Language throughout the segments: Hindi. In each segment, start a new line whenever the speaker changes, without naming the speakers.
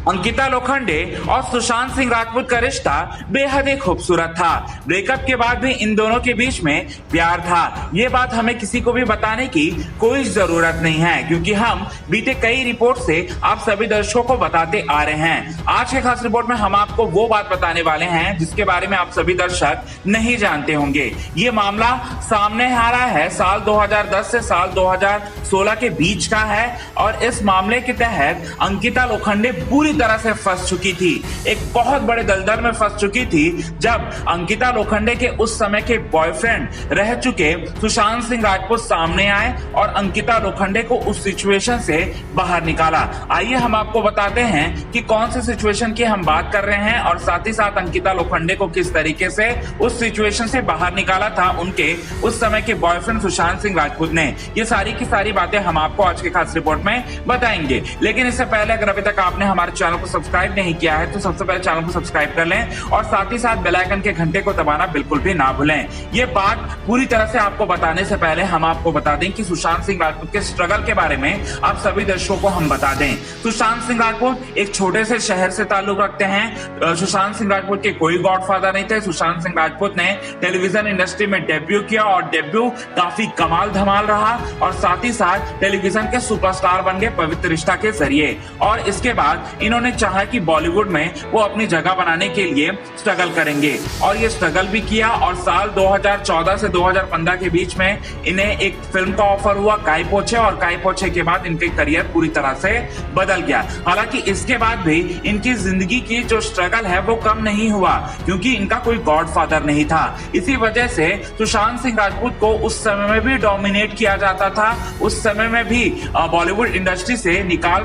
अंकिता लोखंडे और सुशांत सिंह राजपूत का रिश्ता बेहद ही खूबसूरत था। ब्रेकअप के बाद भी इन दोनों के बीच में प्यार था। ये बात हमें किसी को भी बताने की कोई जरूरत नहीं है, क्योंकि हम बीते कई रिपोर्ट से आप सभी दर्शकों को बताते आ रहे हैं। आज के खास रिपोर्ट में हम आपको वो बात बताने वाले हैं जिसके बारे में आप सभी दर्शक नहीं जानते होंगे। ये मामला सामने आ रहा है साल 2010 से साल 2016 के बीच का है और इस मामले के तहत अंकिता लोखंडे पूरी तरह से फंस चुकी थी, एक बहुत बड़े दलदल में फंस चुकी थी जब अंकिता लोखंडे के उस समय के बॉयफ्रेंड रह चुके सुशांत सिंह राजपूत सामने आए और अंकिता लोखंडे को उस सिचुएशन से बाहर निकाला। आइए हम आपको बताते हैं कि कौन सी सिचुएशन की हम बात कर रहे हैं और साथ ही साथ अंकिता लोखंडे को किस तरीके से उस सिचुएशन से बाहर निकाला था उनके उस समय के बॉयफ्रेंड सुशांत सिंह राजपूत ने। ये सारी की सारी बातें हम आपको आज के खास रिपोर्ट में बताएंगे। लेकिन इससे पहले अगर अभी तक आपने हमारे चैनल को सब्सक्राइब नहीं किया है तो सबसे पहले चैनल को सब्सक्राइब कर लें और साथ ही साथ बेल आइकन के घंटे को दबाना बिल्कुल भी ना भूलें। ये बात पूरी तरह से आपको बताने से पहले हम आपको बता दें कि सुशांत सिंह राजपूत के स्ट्रगल के बारे में आप सभी दर्शकों को हम बता दें। सुशांत सिंह राजपूत एक छोटे से शहर से ताल्लुक रखते हैं। सुशांत सिंह राजपूत के कोई गॉडफादर नहीं थे। सुशांत सिंह राजपूत ने टेलीविजन इंडस्ट्री में डेब्यू किया और डेब्यू काफी कमाल धमाल रहा और साथ ही साथ टेलीविजन के सुपरस्टार बन गए पवित्र रिश्ता के जरिए। और इसके बाद इन्होंने चाहा कि बॉलीवुड में वो अपनी जगह बनाने के लिए स्ट्रगल करेंगे और ये स्ट्रगल भी किया और साल 2014 से 2015 के बीच में इन्हें एक फिल्म का ऑफर हुआ काई पोछे और काई पोछे के बाद इनके करियर पूरी तरह से बदल गया। हालांकि इसके बाद भी इनकी जिंदगी की जो स्ट्रगल है वो कम नहीं हुआ क्योंकि इनका कोई गॉडफादर नहीं था। इसी वजह से सुशांत सिंह राजपूत को उस समय में भी डोमिनेट किया जाता था। उस समय में भी बॉलीवुड इंडस्ट्री से निकाल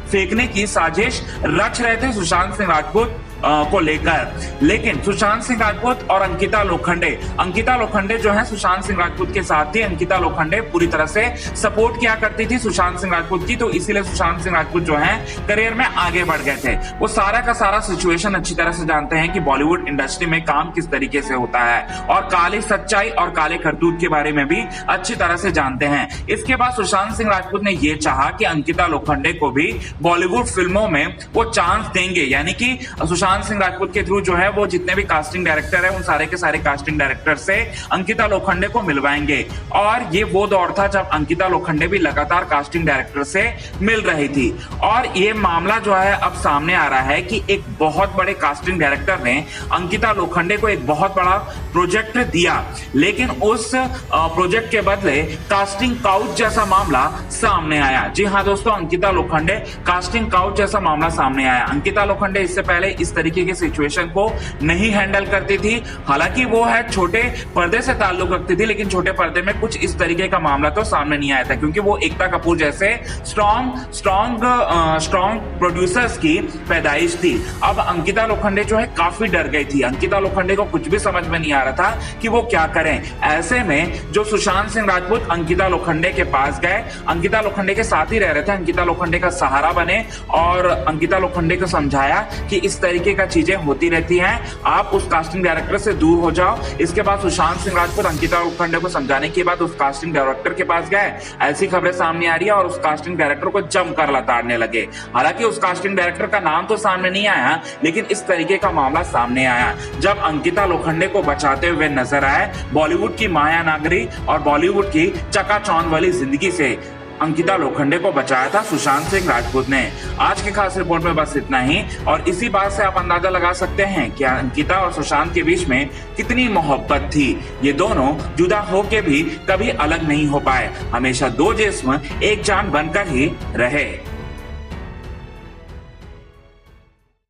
फेंकने की साजिश रच रहे थे सुशांत सिंह राजपूत को लेकर। लेकिन सुशांत सिंह राजपूत और अंकिता लोखंडे जो है सुशांत सिंह राजपूत के साथ थी। अंकिता लोखंडे पूरी तरह से सपोर्ट किया करती थी सुशांत सिंह राजपूत की, तो इसीलिए सुशांत सिंह राजपूत जो है करियर में आगे बढ़ गए थे। वो सारा का सारा सिचुएशन अच्छी तरह से जानते हैं कि बॉलीवुड इंडस्ट्री में काम किस तरीके से होता है और काली सच्चाई और काले करतूत के बारे में भी अच्छी तरह से जानते हैं। इसके बाद सुशांत सिंह राजपूत ने यह चाहा कि अंकिता लोखंडे को भी बॉलीवुड फिल्मों में वो चांस देंगे, यानी कि सुशांत सिंह राजपूत के थ्रू जो है वो जितने भी कास्टिंग डायरेक्टर है उन सारे के सारे कास्टिंग डायरेक्टर से अंकिता लोखंडे को मिलवाएंगे। और ये वो दौर था जब अंकिता लोखंडे भी लगातार कास्टिंग डायरेक्टर से मिल रही थी। और ये मामला जो है अब सामने आ रहा है कि एक बहुत बड़े कास्टिंग डायरेक्टर ने अंकिता लोखंडे को एक बहुत बड़ा प्रोजेक्ट दिया, लेकिन उस प्रोजेक्ट के बदले कास्टिंग काउच जैसा मामला सामने आया। जी हाँ दोस्तों, अंकिता लोखंडे कास्टिंग काउच जैसा मामला सामने आया। अंकिता लोखंडे इससे पहले इस तरीके के सिचुएशन को नहीं हैंडल करती थी। हालांकि वो है छोटे पर्दे से ताल्लुक रखती थी, लेकिन छोटे पर्दे में कुछ इस तरीके का मामला तो सामने नहीं आया था क्योंकि वो एकता कपूर जैसे स्ट्रॉन्ग प्रोड्यूसर्स की पैदाइश थी। अब अंकिता लोखंडे जो है काफी डर गई थी। अंकिता लोखंडे को कुछ भी समझ में नहीं आ रहा था कि वो क्या करें। ऐसे में जो सुशांत सिंह राजपूत अंकिता लोखंडे के पास गए, अंकिता लोखंडे के साथ ही रह रहे थे, अंकिता लोखंडे का सहारा बने और अंकिता लोखंडे को समझाया कि इस तरीके का चीजें होती रहती हैं, आप उस कास्टिंग डायरेक्टर से दूर हो जाओ। इसके बाद सुशांत सिंह राजपूत अंकिता लोखंडे को समझाने के बाद उस कास्टिंग डायरेक्टर के पास गए। ऐसी खबरें सामने आ रही है और उस कास्टिंग डायरेक्टर को जमकर लताड़ने लगे। हालांकि उस कास्टिंग डायरेक्टर का नाम तो सामने नहीं आया, लेकिन इस तरीके का मामला सामने आया जब अंकिता लोखंडे को बचाते हुए नजर आए बॉलीवुड की माया नागरी और बॉलीवुड की चकाचौंध वाली जिंदगी से अंकिता लोखंडे को बचाया था सुशांत सिंह राजपूत ने। आज के खास रिपोर्ट में बस इतना ही और इसी बात से आप अंदाजा लगा सकते हैं कि अंकिता और सुशांत के बीच में कितनी मोहब्बत थी। ये दोनों जुदा होके भी कभी अलग नहीं हो पाए, हमेशा दो जिस्म एक जान बनकर ही रहे।